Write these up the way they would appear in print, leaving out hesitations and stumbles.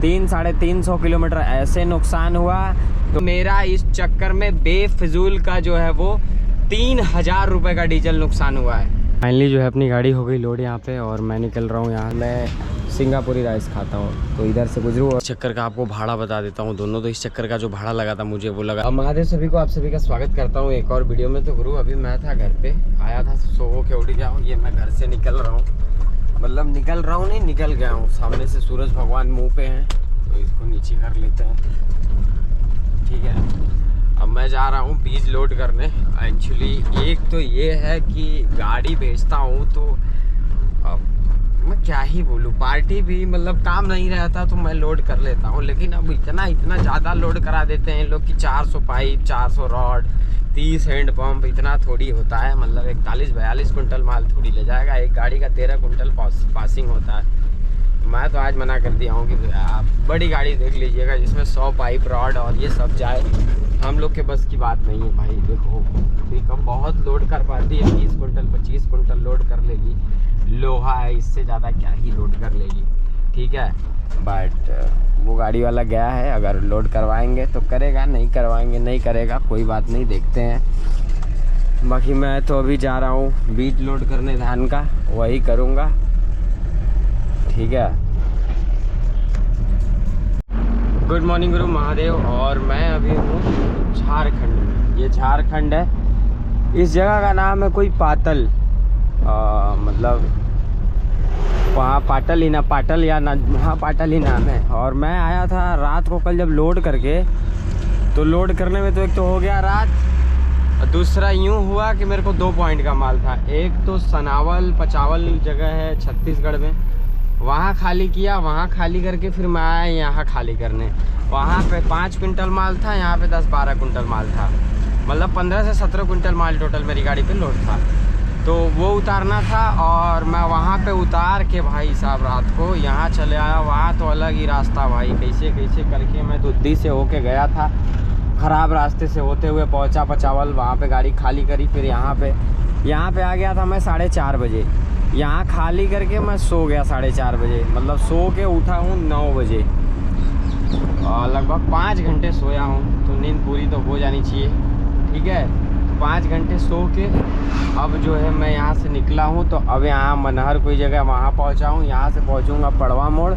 300-350 kilometre ऐसे नुकसान हुआ। तो मेरा इस चक्कर में बेफिजूल का जो है वो 3000 रुपये का डीजल नुकसान हुआ है। फाइनली जो है अपनी गाड़ी हो गई लोड यहाँ पे, और मैं निकल रहा हूँ यहाँ। मैं सिंगापुरी राइस खाता हूँ तो इधर से गुजरूँ। इस चक्कर का आपको भाड़ा बता देता हूँ दोनों। तो इस चक्कर का जो भाड़ा लगा था मुझे वो लगा। अब महादेव सभी को, आप सभी का स्वागत करता हूँ एक और वीडियो में। तो गुरु अभी मैं था घर पे, आया था सो के उठ गया हूँ। ये मैं घर से निकल रहा हूँ, मतलब निकल रहा हूँ नहीं, निकल गया हूँ। सामने से सूरज भगवान मुँह पे हैं तो इसको नीचे कर लेते हैं, ठीक है। अब मैं जा रहा हूँ बीज लोड करने। एक्चुअली एक तो ये है कि गाड़ी भेजता हूँ तो अब मैं क्या ही बोलूँ, पार्टी भी मतलब काम नहीं रहता तो मैं लोड कर लेता हूँ। लेकिन अब इतना ज़्यादा लोड करा देते हैं लोग कि 400 पाइप, 400 रॉड, 30 हैंड पंप, इतना थोड़ी होता है। मतलब 41-42 कुंटल माल थोड़ी ले जाएगा। एक गाड़ी का 13 कुंटल पासिंग होता है। मैं तो आज मना कर दिया हूँ कि आप बड़ी गाड़ी देख लीजिएगा जिसमें 100 पाइप, रॉड और ये सब जाए। हम लोग के बस की बात नहीं है भाई। देखो पिकअप बहुत लोड कर पाती है, 20 कुंटल 25 कुंटल लोड कर लेगी। लोहा है, इससे ज़्यादा क्या ही लोड कर लेगी, ठीक है। बट वो गाड़ी वाला गया है, अगर लोड करवाएंगे तो करेगा, नहीं करवाएंगे नहीं करेगा, कोई बात नहीं, देखते हैं। बाकी मैं तो अभी जा रहा हूँ बीज लोड करने धान का, वही करूँगा, ठीक है। गुड मॉर्निंग गुरु महादेव। और मैं अभी हूँ झारखंड में। ये झारखंड है। इस जगह का नाम है कोई पातल, मतलब वहाँ पाटल ही ना, पाटल या ना, हाँ पाटल ही नाम है। और मैं आया था रात को कल जब लोड करके, तो लोड करने में तो एक तो हो गया रात, और दूसरा यूँ हुआ कि मेरे को 2 पॉइंट का माल था। एक तो सनावल पचावल जगह है छत्तीसगढ़ में, वहाँ खाली किया। वहाँ खाली करके फिर मैं आया यहाँ खाली करने। वहाँ पे 5 कुंटल माल था, यहाँ पे 10-12 कुंटल माल था। मतलब 15 से 17 कुंटल माल टोटल मेरी गाड़ी पे लोड था। तो वो उतारना था और मैं वहाँ पे उतार के भाई साहब रात को यहाँ चले आया। वहाँ तो अलग ही रास्ता भाई, कैसे कैसे करके मैं दुद्दी से होके गया था, ख़राब रास्ते से होते हुए पहुँचा पचावल। वहाँ पे गाड़ी खाली करी, फिर यहाँ पे आ गया था मैं 4:30 बजे। यहाँ खाली करके मैं सो गया 4:30 बजे, मतलब सो के उठा हूँ 9 बजे और लगभग 5 घंटे सोया हूँ। तो नींद पूरी तो हो जानी चाहिए, ठीक है। 5 घंटे सो के अब जो है मैं यहाँ से निकला हूँ। तो अब यहाँ मनहर कोई जगह वहाँ पहुँचा हूँ। यहाँ से पहुँचूँगा पड़वा मोड़,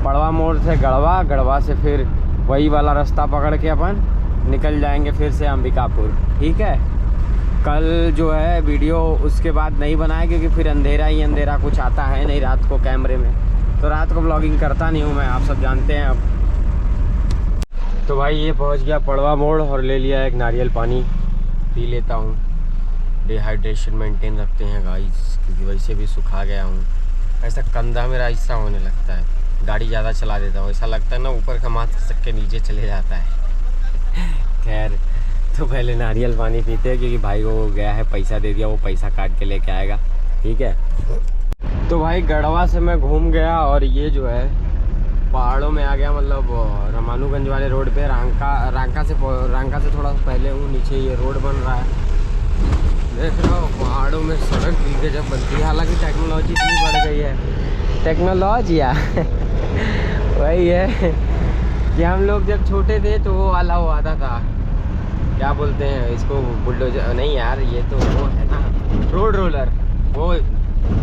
पड़वा मोड़ से गढ़वा, गढ़वा से फिर वही वाला रास्ता पकड़ के अपन निकल जाएंगे फिर से अंबिकापुर, ठीक है। कल जो है वीडियो उसके बाद नहीं बनाया क्योंकि फिर अंधेरा ही अंधेरा, कुछ आता है नहीं रात को कैमरे में, तो रात को ब्लॉगिंग करता नहीं हूँ मैं, आप सब जानते हैं। अब तो भाई ये पहुँच गया पड़वा मोड़ और ले लिया एक नारियल पानी, पी लेता हूँ। डिहाइड्रेशन मेंटेन रखते हैं गाइस, क्योंकि वैसे भी सुखा गया हूँ। ऐसा कंधा मेरा ऐसा होने लगता है, गाड़ी ज़्यादा चला देता हूँ, ऐसा लगता है ना ऊपर का माथ खिसक के नीचे चले जाता है। खैर तो पहले नारियल पानी पीते हैं क्योंकि भाई को गया है पैसा दे दिया, वो पैसा काट के लेके आएगा, ठीक है। तो भाई गढ़वा से मैं घूम गया और ये जो है पहाड़ों में आ गया, मतलब रामानुगंज वाले रोड पे। रांका से थोड़ा पहले हूँ, नीचे ये रोड बन रहा है, देख रहे हो। पहाड़ों में सड़क भी जब बनती है, हालांकि टेक्नोलॉजी इतनी बढ़ गई है। टेक्नोलॉजी वही है कि हम लोग जब छोटे थे तो वो वाला वो आता था, क्या बोलते हैं इसको, बुलडोजर नहीं यार, ये तो वो है ना रोड रोलर, वो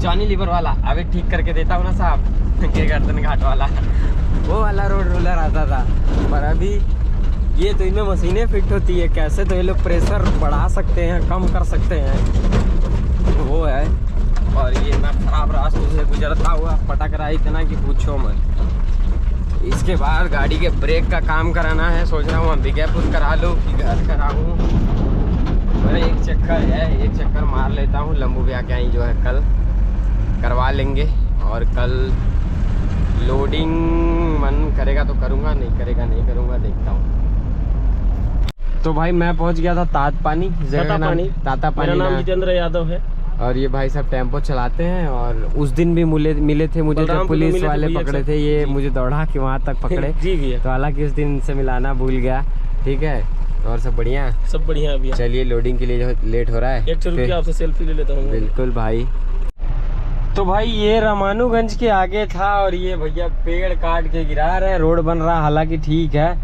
जॉनी लीवर वाला। अभी ठीक करके देता हूँ ना साहब, के गर्दन घाट वाला, वो वाला रोड रोलर आता था। पर अभी ये तो इनमें मशीनें फिट होती है, कैसे तो ये लोग प्रेशर बढ़ा सकते हैं, कम कर सकते हैं, वो है। और ये मैं ख़राब रास्तों से गुजरता हुआ पटक रहा इतना कि पूछो मत। इसके बाद गाड़ी के ब्रेक का काम कराना है, सोच रहा हूँ अंबिकापुर करा लूँ कि घर कराऊँ। मेरा एक चक्कर मार लेता हूँ लंबू ब्याह के आई जो है, कल करवा लेंगे। और कल लोडिंग मन करेगा तो करूँगा, नहीं करेगा नहीं करूँगा, देखता हूँ। तो भाई मैं पहुँच गया था तातापानी, मेरा नाम जितेंद्र यादव है। और ये भाई साहब टेम्पो चलाते हैं। और उस दिन भी मिले थे मुझे जब पुलिस वाले पकड़े थे, ये मुझे दौड़ा के वहाँ तक पकड़े जी भैया। तो हालांकि उस दिन से मिलाना भूल गया, ठीक है। और सब बढ़िया, सब बढ़िया भैया। चलिए लोडिंग के लिए जो लेट हो रहा है, 100 रुपया आपसे सेल्फी ले लेता हूँ। बिल्कुल भाई। तो भाई ये रामानुगंज के आगे था और ये भैया पेड़ काट के गिरा रहे हैं। रोड बन रहा हालांकि ठीक है,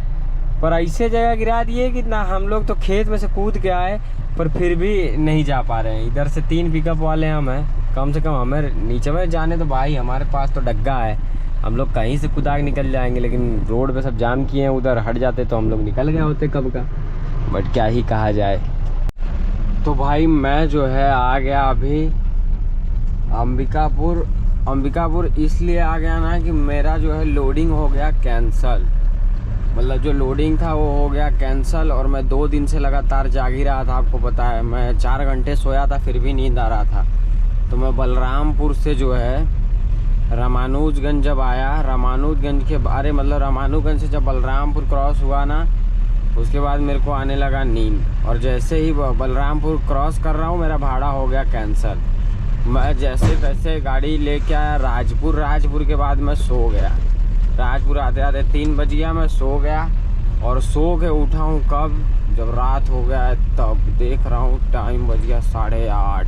पर ऐसे जगह गिरा दिए कि ना हम लोग तो खेत में से कूद के आए पर फिर भी नहीं जा पा रहे हैं। इधर से 3 पिकअप वाले हम हैं, कम से कम हमें नीचे में जाने तो भाई हमारे पास तो डग्गा है, हम लोग कहीं से कूदा के निकल जाएंगे। लेकिन रोड पे सब जाम किए हैं, उधर हट जाते तो हम लोग निकल गए होते कब का, बट क्या ही कहा जाए। तो भाई मैं जो है आ गया अभी अंबिकापुर इसलिए आ गया ना कि मेरा जो है लोडिंग हो गया कैंसल। मतलब जो लोडिंग था वो हो गया कैंसल और मैं 2 दिन से लगातार जाग ही रहा था। आपको पता है मैं 4 घंटे सोया था फिर भी नींद आ रहा था। तो मैं बलरामपुर से जो है रामानुजगंज जब आया, रामानुजगंज के बारे मतलब रामानुजगंज से जब बलरामपुर क्रॉस हुआ ना, उसके बाद मेरे को आने लगा नींद। और जैसे ही बलरामपुर क्रॉस कर रहा हूँ मेरा भाड़ा हो गया कैंसल। मैं जैसे तैसे गाड़ी लेके आया राजपुर के बाद मैं सो गया। राजपुर आते आते 3 बज गया, मैं सो गया और सो के उठा हूँ कब, जब रात हो गया है तब देख रहा हूँ टाइम बज गया 8:30।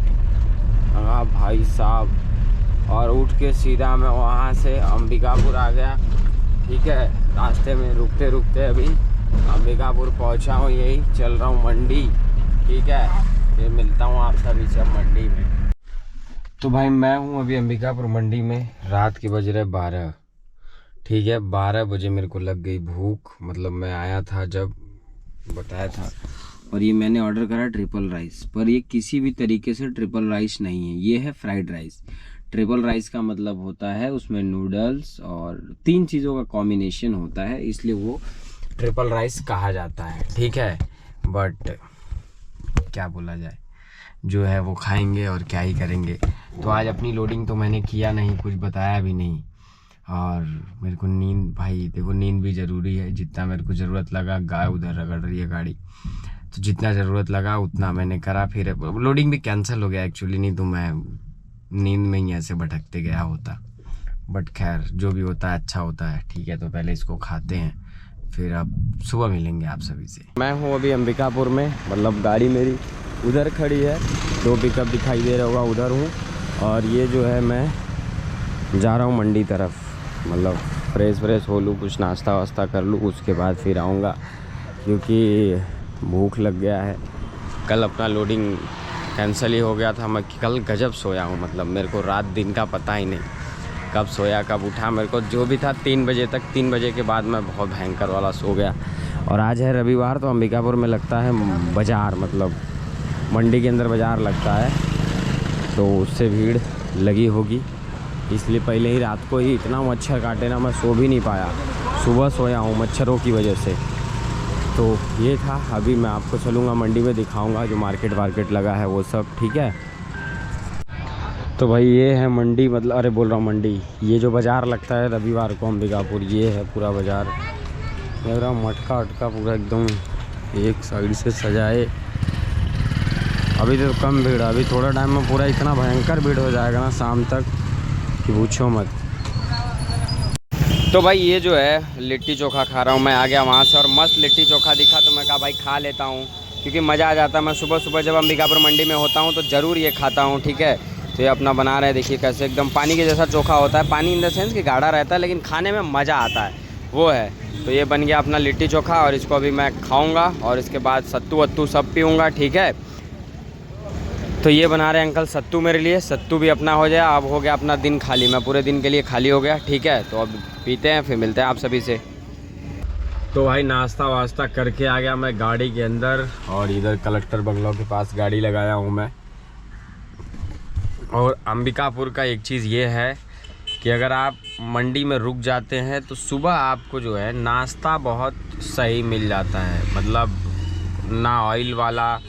हाँ भाई साहब, और उठ के सीधा मैं वहाँ से अंबिकापुर आ गया। ठीक है, रास्ते में रुकते रुकते अभी अंबिकापुर पहुँचा हूँ, यही चल रहा हूँ मंडी। ठीक है, फिर मिलता हूँ आप सभी से मंडी में। तो भाई मैं हूँ अभी अंबिकापुर मंडी में, रात के बज रहे 12। ठीक है, 12 बजे मेरे को लग गई भूख। मतलब मैं आया था जब बताया था, और ये मैंने ऑर्डर करा ट्रिपल राइस, पर ये किसी भी तरीके से ट्रिपल राइस नहीं है, ये है फ्राइड राइस। ट्रिपल राइस का मतलब होता है उसमें नूडल्स और 3 चीज़ों का कॉम्बिनेशन होता है, इसलिए वो ट्रिपल राइस कहा जाता है। ठीक है, बट क्या बोला जाए, जो है वो खाएंगे और क्या ही करेंगे। तो आज अपनी लोडिंग तो मैंने किया नहीं, कुछ बताया भी नहीं। और मेरे को नींद, भाई देखो नींद भी ज़रूरी है। जितना मेरे को ज़रूरत लगा, गाय उधर रगड़ रही है गाड़ी, तो जितना ज़रूरत लगा उतना मैंने करा। फिर लोडिंग भी कैंसिल हो गया एक्चुअली, नहीं तो मैं नींद में ही ऐसे भटकते गया होता। बट खैर जो भी होता है अच्छा होता है। ठीक है, तो पहले इसको खाते हैं, फिर अब सुबह मिलेंगे आप सभी से। मैं हूँ अभी अंबिकापुर में, मतलब गाड़ी मेरी उधर खड़ी है, 2 पिकअप दिखाई दे रहा होगा, उधर हूँ। और ये जो है मैं जा रहा हूँ मंडी तरफ, मतलब फ्रेश हो लूँ, कुछ नाश्ता वास्ता कर लूँ, उसके बाद फिर आऊँगा, क्योंकि भूख लग गया है। कल अपना लोडिंग कैंसिल ही हो गया था। मैं कल गजब सोया हूँ, मतलब मेरे को रात दिन का पता ही नहीं, कब सोया कब उठा। मेरे को जो भी था 3 बजे तक, 3 बजे के बाद मैं बहुत भयंकर वाला सो गया। और आज है रविवार, तो अंबिकापुर में लगता है बाज़ार, मतलब मंडी के अंदर बाज़ार लगता है, तो उससे भीड़ लगी होगी, इसलिए पहले ही रात को ही इतना मच्छर काटे ना, मैं सो भी नहीं पाया। सुबह सोया हूँ मच्छरों की वजह से। तो ये था, अभी मैं आपको चलूँगा मंडी में, दिखाऊँगा जो मार्केट वार्केट लगा है वो सब। ठीक है, तो भाई ये है मंडी, मतलब अरे बोल रहा हूँ मंडी, ये जो बाज़ार लगता है रविवार को अंबिकापुर, ये है पूरा बाज़ार। मेरा मटका अटका पूरा एकदम एक साइड से सजाए। अभी तो कम भीड़ है, अभी थोड़ा टाइम में पूरा इतना भयंकर भीड़ हो जाएगा ना शाम तक कि पूछो मत। तो भाई ये जो है लिट्टी चोखा खा रहा हूँ। मैं आ गया वहाँ से और मस्त लिट्टी चोखा दिखा, तो मैं कहा भाई खा लेता हूँ, क्योंकि मज़ा आ जाता है। मैं सुबह सुबह जब अंबिकापुर मंडी में होता हूँ तो ज़रूर ये खाता हूँ। ठीक है, तो ये अपना बना रहे हैं, देखिए कैसे एकदम पानी के जैसा चोखा होता है। पानी इन द सेंस कि गाढ़ा रहता है, लेकिन खाने में मज़ा आता है, वो है। तो ये बन गया अपना लिट्टी चोखा, और इसको अभी मैं खाऊँगा और इसके बाद सत्तू वत्तू सब पीऊँगा। ठीक है, तो ये बना रहे हैं अंकल सत्तू मेरे लिए, सत्तू भी अपना हो जाए। अब हो गया अपना दिन खाली, मैं पूरे दिन के लिए खाली हो गया। ठीक है, तो अब पीते हैं, फिर मिलते हैं आप सभी से। तो भाई नाश्ता वास्ता करके आ गया मैं गाड़ी के अंदर, और इधर कलेक्टर बंगलों के पास गाड़ी लगाया हूँ मैं। और अंबिकापुर का एक चीज़ ये है कि अगर आप मंडी में रुक जाते हैं तो सुबह आपको जो है नाश्ता बहुत सही मिल जाता है। मतलब ना ऑयल वाला,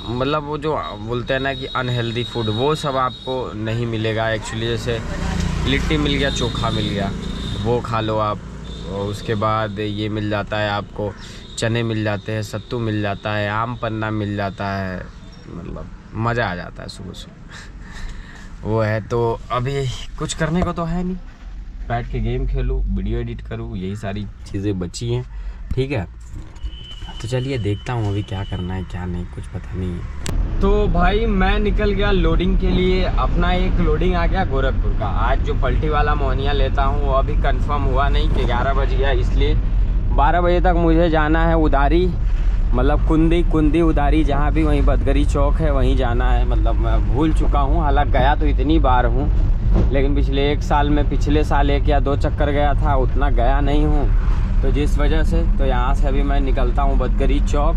मतलब वो जो बोलते हैं ना कि अनहेल्दी फूड, वो सब आपको नहीं मिलेगा एक्चुअली। जैसे लिट्टी मिल गया, चोखा मिल गया, वो खा लो आप। और उसके बाद ये मिल जाता है आपको, चने मिल जाते हैं, सत्तू मिल जाता है, आम पन्ना मिल जाता है, मतलब मज़ा आ जाता है सुबह सुबह। वो है, तो अभी कुछ करने को तो है नहीं, बैठ के गेम खेलूँ, वीडियो एडिट करूँ, यही सारी चीज़ें बची हैं। ठीक है, तो चलिए देखता हूँ अभी क्या करना है क्या नहीं, कुछ पता नहीं है। तो भाई मैं निकल गया लोडिंग के लिए। अपना एक लोडिंग आ गया गोरखपुर का। आज जो पलटी वाला मोहनिया लेता हूँ वो अभी कंफर्म हुआ नहीं कि 11 बज गया, इसलिए 12 बजे तक मुझे जाना है उदारी, मतलब कुंदी उदारी, जहाँ भी वहीं बदगरी चौक है वहीं जाना है। मतलब मैं भूल चुका हूँ, हालांकि गया तो इतनी बार हूँ, लेकिन पिछले 1 साल में पिछले साल 1 या 2 चक्कर गया था, उतना गया नहीं हूँ। तो जिस वजह से तो यहाँ से अभी मैं निकलता हूँ बदगरी चौक,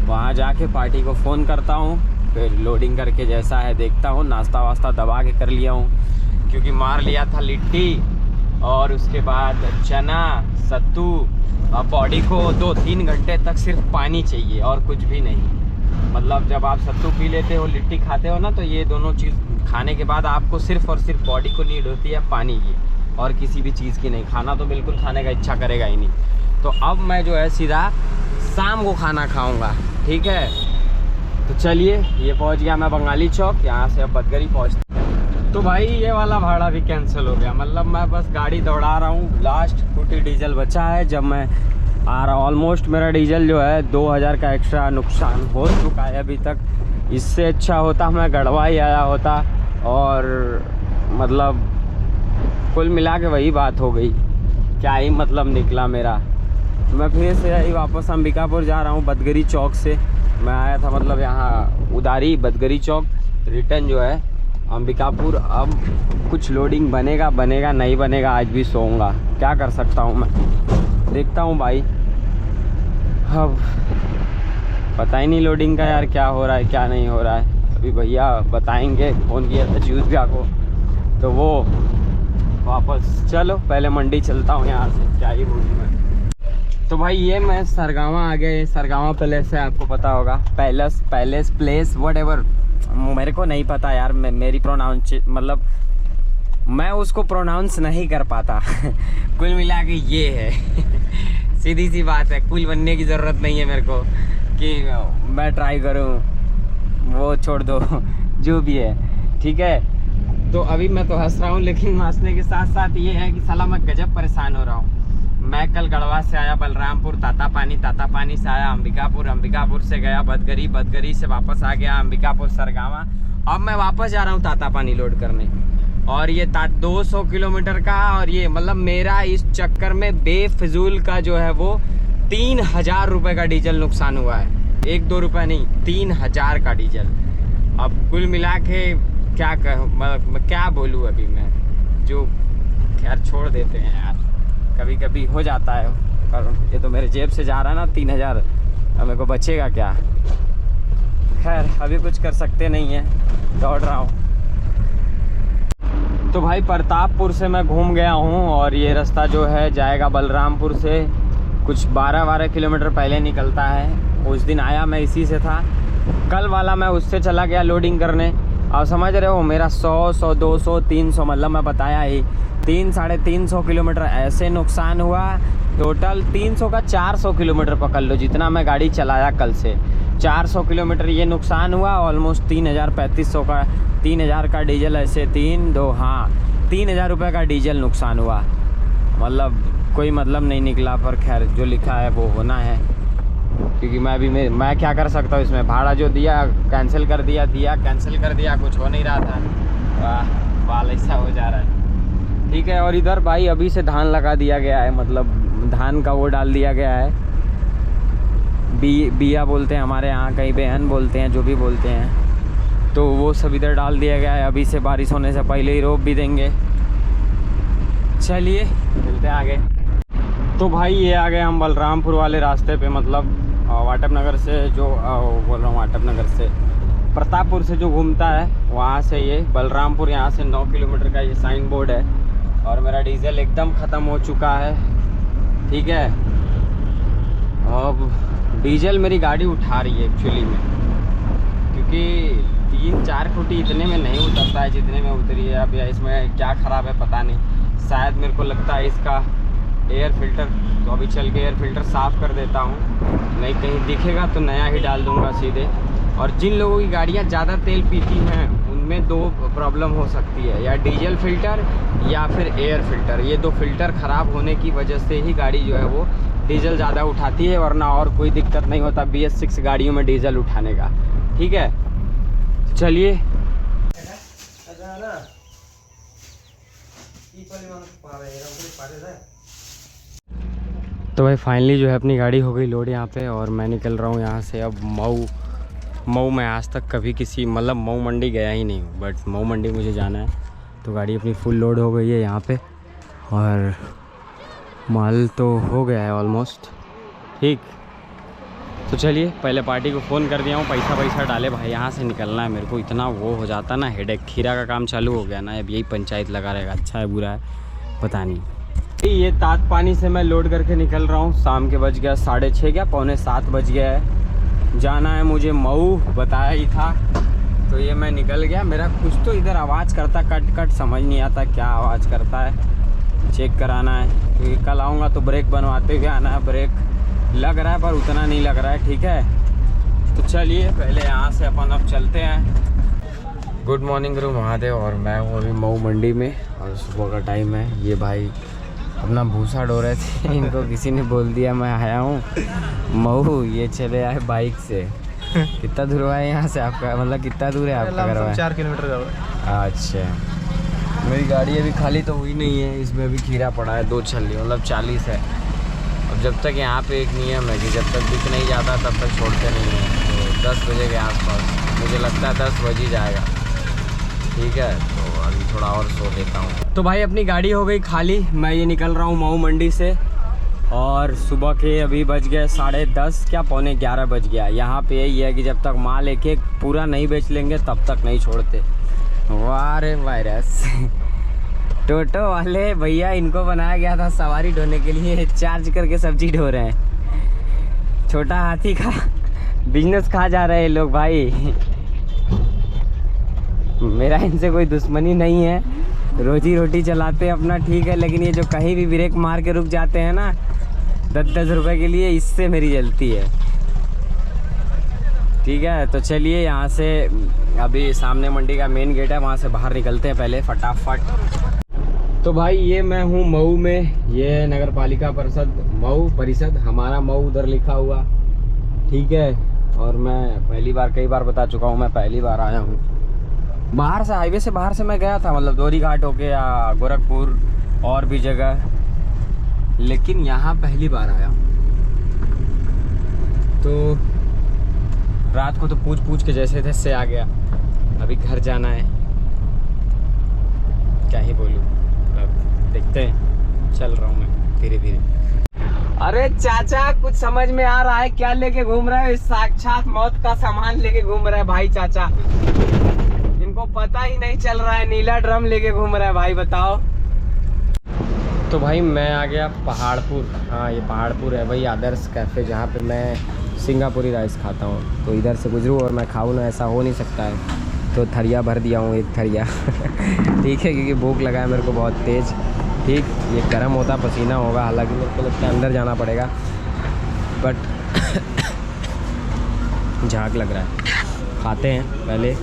वहाँ जाके पार्टी को फ़ोन करता हूँ, फिर लोडिंग करके जैसा है देखता हूँ। नाश्ता वास्ता दबा के कर लिया हूँ, क्योंकि मार लिया था लिट्टी और उसके बाद चना सत्तू। अब बॉडी को 2-3 घंटे तक सिर्फ पानी चाहिए और कुछ भी नहीं। मतलब जब आप सत्तू पी लेते हो, लिट्टी खाते हो ना, तो ये दोनों चीज़ खाने के बाद आपको सिर्फ और सिर्फ बॉडी को नीड होती है पानी की, और किसी भी चीज़ की नहीं। खाना तो बिल्कुल खाने का इच्छा करेगा ही नहीं। तो अब मैं जो है सीधा शाम को खाना खाऊंगा, ठीक है। तो चलिए, ये पहुंच गया मैं बंगाली चौक, यहाँ से अब बदगरी पहुँचते हैं। तो भाई ये वाला भाड़ा भी कैंसिल हो गया। मतलब मैं बस गाड़ी दौड़ा रहा हूँ, लास्ट फुटी डीजल बचा है। जब मैं आ रहा हूँ ऑलमोस्ट मेरा डीजल जो है 2000 का एक्स्ट्रा नुकसान हो चुका है अभी तक। इससे अच्छा होता मैं गढ़वा ही आया होता, और मतलब कुल मिला के वही बात हो गई, क्या ही मतलब निकला मेरा। मैं फिर से यही वापस अंबिकापुर जा रहा हूँ बदगरी चौक से। मैं आया था मतलब यहाँ उदारी बदगरी चौक, रिटर्न जो है अंबिकापुर। अब कुछ लोडिंग बनेगा नहीं बनेगा, आज भी सोऊंगा, क्या कर सकता हूँ मैं, देखता हूँ भाई। अब पता ही नहीं लोडिंग का यार क्या हो रहा है क्या नहीं हो रहा है। अभी भैया बताएंगे, फ़ोन किया था जूस भैया को, तो वो वापस चलो पहले मंडी चलता हूँ यहाँ से, क्या ही बोलूँ मैं। तो भाई ये मैं सरगावा आ गए। सरगावा पैलेस है, आपको पता होगा, पैलेस प्लेस व्हाटएवर, मेरे को नहीं पता यार। मेरी प्रोनाउंस मतलब मैं उसको प्रोनाउंस नहीं कर पाता कुल मिला के ये है सीधी सी बात है। कुल बनने की ज़रूरत नहीं है मेरे को कि मैं ट्राई करूं, वो छोड़ दो जो भी है, ठीक है। तो अभी मैं तो हंस रहा हूँ, लेकिन हंसने के साथ साथ ये है कि साला मैं गजब परेशान हो रहा हूँ। मैं कल गढ़वा से आया बलरामपुर, तातापानी से आया अंबिकापुर से गया बदगरी से वापस आ गया अंबिकापुर सरगावा। अब मैं वापस जा रहा हूँ तातापानी लोड करने, और ये 200 किलोमीटर का, और ये मतलब मेरा इस चक्कर में बेफिजूल का जो है वो 3000 रुपये का डीजल नुकसान हुआ है। 1-2 रुपये नहीं, 3000 का डीजल। अब कुल मिला के क्या मैं क्या बोलूँ अभी मैं, जो खैर छोड़ देते हैं यार, कभी कभी हो जाता है। और ये तो मेरे जेब से जा रहा है ना 3000, अब मेरे को बचेगा क्या। खैर अभी कुछ कर सकते नहीं है, दौड़ रहा हूँ। तो भाई प्रतापपुर से मैं घूम गया हूँ, और ये रास्ता जो है जाएगा बलरामपुर से, कुछ 12 किलोमीटर पहले निकलता है। उस दिन आया मैं इसी से था, कल वाला मैं उससे चला गया लोडिंग करने। अब समझ रहे हो मेरा 100, 200, 300, मतलब मैं बताया ही 300-350 किलोमीटर ऐसे नुकसान हुआ। टोटल 300 का 400 किलोमीटर पकड़ लो, जितना मैं गाड़ी चलाया कल से 400 किलोमीटर ये नुकसान हुआ। ऑलमोस्ट 3000-3500 का, 3000 का डीजल, ऐसे 3000 रुपये का डीजल नुकसान हुआ। मतलब कोई मतलब नहीं निकला, पर खैर जो लिखा है वो होना है, क्योंकि मैं क्या कर सकता हूँ इसमें। भाड़ा जो दिया कैंसिल कर दिया, कैंसिल कर दिया, कुछ हो नहीं रहा था। वाह बाल ऐसा हो जा रहा है, ठीक है। और इधर भाई अभी से धान लगा दिया गया है, मतलब धान का वो डाल दिया गया है, बिया बोलते हैं हमारे यहाँ, कहीं बेहन बोलते हैं, जो भी बोलते हैं। तो वो सब इधर डाल दिया गया है, अभी से बारिश होने से पहले ही रोप भी देंगे। चलिए मिलते हैं आगे। तो भाई ये आ गए हम बलरामपुर वाले रास्ते पे, मतलब वाटप नगर से जो बोल रहा हूँ, वाटप नगर से प्रतापपुर से जो घूमता है वहाँ से ये बलरामपुर, यहाँ से 9 किलोमीटर का ये साइन बोर्ड है। और मेरा डीजल एकदम ख़त्म हो चुका है, ठीक है। अब डीजल मेरी गाड़ी उठा रही है एक्चुअली में, क्योंकि 3-4 फुटी इतने में नहीं उतरता है जितने में उतरी है। अब या इसमें क्या ख़राब है पता नहीं, शायद मेरे को लगता है इसका एयर फिल्टर। तो अभी चल के एयर फिल्टर साफ़ कर देता हूँ, नहीं कहीं दिखेगा तो नया ही डाल दूँगा सीधे। और जिन लोगों की गाड़ियाँ ज़्यादा तेल पीती हैं उनमें 2 प्रॉब्लम हो सकती है, या डीजल फिल्टर या फिर एयर फिल्टर। ये 2 फिल्टर ख़राब होने की वजह से ही गाड़ी जो है वो डीजल ज़्यादा उठाती है, वरना और कोई दिक्कत नहीं होता BS6 गाड़ियों में डीजल उठाने का, ठीक है। चलिए तो भाई फाइनली जो है अपनी गाड़ी हो गई लोड यहाँ पे, और मैं निकल रहा हूँ यहाँ से अब मऊ में आज तक कभी किसी मतलब मऊ मंडी गया ही नहीं हूँ, बट मऊ मंडी मुझे जाना है। तो गाड़ी अपनी फुल लोड हो गई है यहाँ पे, और माल तो हो गया है ऑलमोस्ट ठीक। तो चलिए पहले पार्टी को फ़ोन कर दिया हूँ, पैसा डाले भाई, यहाँ से निकलना है मेरे को। इतना वो हो जाता ना हेडेक, खीरा का काम चालू हो गया ना, अब यही पंचायत लगा रहेगा, अच्छा है बुरा है पता नहीं। ये तात पानी से मैं लोड करके निकल रहा हूँ, शाम के बज गया 6:30 क्या 6:45 बज गया है। जाना है मुझे मऊ, बताया ही था, तो ये मैं निकल गया। मेरा कुछ तो इधर आवाज़ करता कट समझ नहीं आता क्या आवाज़ करता है, चेक कराना है क्योंकि कल आऊँगा तो ब्रेक बनवाते हुए आना है। ब्रेक लग रहा है पर उतना नहीं लग रहा है, ठीक है। तो चलिए पहले यहाँ से अपन अब चलते हैं। गुड मॉर्निंग गुरु महादेव, और मैं हूँ अभी मऊ मंडी में और सुबह का टाइम है। ये भाई अपना भूसा ढो रहे थे, इनको किसी ने बोल दिया मैं आया हूँ मऊ, ये चले आए बाइक से। कितना दूर है यहाँ से आपका, मतलब कितना दूर है आपका घर? 4 किलोमीटर का। अच्छा, मेरी गाड़ी अभी खाली तो हुई नहीं है, इसमें अभी खीरा पड़ा है 2 छल्ली, मतलब 40 है। अब जब तक यहाँ पे एक नियम है कि जब तक बिक नहीं जाता तब तक छोड़ते नहीं हैं। तो 10 बजे के आसपास मुझे लगता है 10 बज ही जाएगा, ठीक है। तो अभी थोड़ा और सो लेता हूँ। तो भाई अपनी गाड़ी हो गई खाली, मैं ये निकल रहा हूँ मऊ मंडी से, और सुबह के अभी बज गए 10:30 क्या 11:15 बज गया। यहाँ पे यही है कि जब तक माल एक पूरा नहीं बेच लेंगे तब तक नहीं छोड़ते। वाह रे वायरस टोटो वाले भैया, इनको बनाया गया था सवारी ढोने के लिए, चार्ज करके सब्जी ढो रहे हैं। छोटा हाथी का बिजनेस खा जा रहे हैं लोग भाई। मेरा इनसे कोई दुश्मनी नहीं है, रोजी रोटी चलाते हैं अपना, ठीक है। लेकिन ये जो कहीं भी ब्रेक मार के रुक जाते हैं ना 10-10 रुपए के लिए, इससे मेरी जलती है, ठीक है। तो चलिए यहाँ से अभी सामने मंडी का मेन गेट है, वहाँ से बाहर निकलते हैं पहले फटाफट। तो भाई ये मैं हूँ मऊ में, ये नगर पालिका परिषद हमारा मऊ उधर लिखा हुआ, ठीक है। और मैं पहली बार, कई बार बता चुका हूँ, मैं पहली बार आया हूँ। बाहर से, हाईवे से बाहर से मैं गया था, मतलब दोरी घाट होके या गोरखपुर और भी जगह, लेकिन यहाँ पहली बार आया हूँ। तो रात को तो पूछ के जैसे थे से आ गया, अभी घर जाना है, क्या ही बोलूँ। अब देखते हैं, चल रहा हूँ मैं धीरे धीरे। अरे चाचा कुछ समझ में आ रहा है क्या लेके घूम रहा है? साक्षात मौत का सामान लेके घूम रहा है भाई चाचा, इनको पता ही नहीं चल रहा है, नीला ड्रम लेके घूम रहा है भाई, बताओ। तो भाई मैं आ गया पहाड़पुर, हाँ ये पहाड़पुर है भाई आदर्श कैफ़े, जहाँ पे मैं सिंगापुरी राइस खाता हूँ। तो इधर से गुजरूँ और मैं खाऊँ ना, ऐसा हो नहीं सकता है। तो थरिया भर दिया हूँ, एक थरिया ठीक है, क्योंकि भूख लगा है मेरे को बहुत तेज़, ठीक। ये गर्म होता पसीना होगा, हालांकि मेरे को लगता है अंदर जाना पड़ेगा, बट झाग लग रहा है। खाते हैं पहले।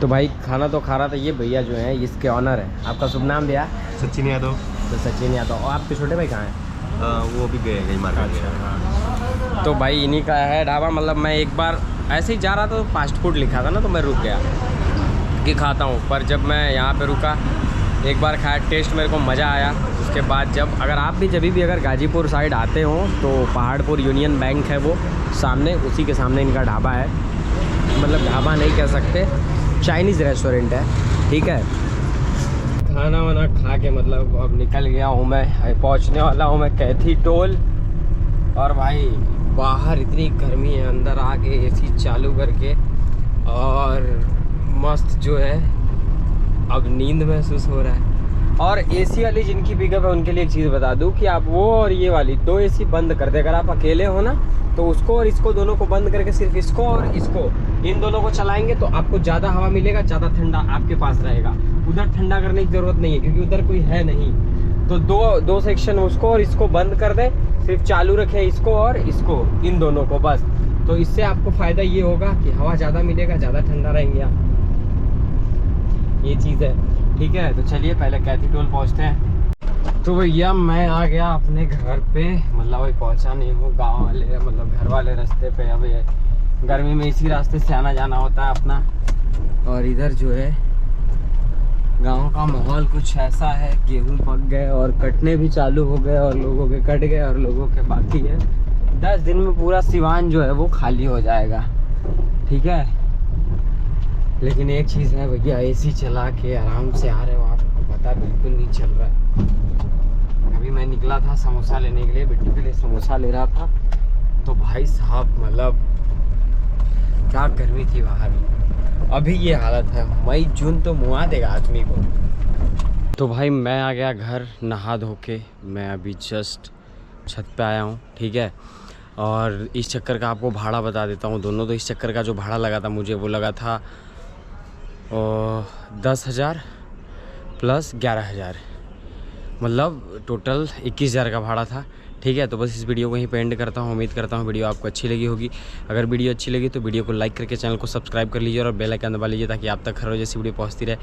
तो भाई खाना तो खा रहा था, ये भैया जो हैं इसके ऑनर है। आपका शुभ नाम भैया? सचिन यादव। तो सचिन यादव। और आपके छोटे भाई कहाँ हैं? वो भी गए कहीं मार्केट। हाँ। तो भाई इन्हीं का है ढाबा, मतलब मैं एक बार ऐसे ही जा रहा था तो फास्ट फूड लिखा था ना, तो मैं रुक गया कि खाता हूँ। पर जब मैं यहाँ पे रुका, एक बार खाया, टेस्ट मेरे को मज़ा आया। उसके बाद जब अगर आप भी अगर गाजीपुर साइड आते हो तो पहाड़पुर यूनियन बैंक है वो सामने, उसी के सामने इनका ढाबा है। मतलब ढाबा नहीं कह सकते, चाइनीज़ रेस्टोरेंट है, ठीक है। खाना वाना खा के मतलब अब निकल गया हूँ मैं, पहुँचने वाला हूँ मैं कैथी टोल। और भाई बाहर इतनी गर्मी है, अंदर आके एसी चालू करके और मस्त जो है अब नींद महसूस हो रहा है। और एसी वाली जिनकी पिकअप है उनके लिए एक चीज़ बता दूं कि आप वो और ये वाली 2 एसी बंद कर दे। अगर आप अकेले हो ना तो उसको और इसको दोनों को बंद करके सिर्फ इसको और इसको, इन दोनों को चलाएंगे तो आपको ज़्यादा हवा मिलेगा, ज़्यादा ठंडा आपके पास रहेगा। उधर ठंडा करने की ज़रूरत नहीं है क्योंकि उधर कोई है नहीं। तो दो सेक्शन उसको और इसको बंद कर दे, सिर्फ चालू रखे इसको और इसको, इन दोनों को बस। तो इससे आपको फ़ायदा ये होगा कि हवा ज़्यादा मिलेगा, ज़्यादा ठंडा रहेंगे आप। ये चीज़ है, ठीक है। तो चलिए पहले कैथी टोल पहुँचते हैं। तो भैया मैं आ गया अपने घर पे, मतलब अभी पहुंचा नहीं हूँ। गांव वाले मतलब घर वाले रास्ते पे, अब ये गर्मी में इसी रास्ते से आना जाना होता है अपना। और इधर जो है गांव का माहौल कुछ ऐसा है, गेहूं पक गए और कटने भी चालू हो गए, और लोगों के कट गए और लोगों के बाकी है। 10 दिन में पूरा सिवान जो है वो खाली हो जाएगा, ठीक है। लेकिन एक चीज़ है भैया, एसी चला के आराम से आ रहे हो, आपको पता बिल्कुल नहीं चल रहा है। अभी मैं निकला था समोसा लेने के लिए, बिट्टू के लिए समोसा ले रहा था, तो भाई साहब मतलब क्या गर्मी थी बाहर। अभी ये हालत है, मई जून तो मुआ देगा आदमी को। तो भाई मैं आ गया घर नहा धो के, मैं अभी जस्ट छत पे आया हूँ, ठीक है। और इस चक्कर का आपको भाड़ा बता देता हूँ दोनों। तो इस चक्कर का जो भाड़ा लगा था मुझे, वो लगा था 10,000 प्लस 11,000, मतलब टोटल 21,000 का भाड़ा था, ठीक है। तो बस इस वीडियो को यहीं पे एंड करता हूँ। उम्मीद करता हूँ वीडियो आपको अच्छी लगी होगी। अगर वीडियो अच्छी लगी तो वीडियो को लाइक करके चैनल को सब्सक्राइब कर लीजिए और बेल आइकन दबा लीजिए, ताकि आप तक हर रोज ऐसी वीडियो पहुँचती रहे।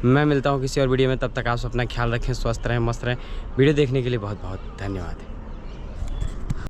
मैं मिलता हूँ किसी और वीडियो में, तब तक आप अपना ख्याल रखें, स्वस्थ रहें, मस्त रहें। वीडियो देखने के लिए बहुत बहुत धन्यवाद।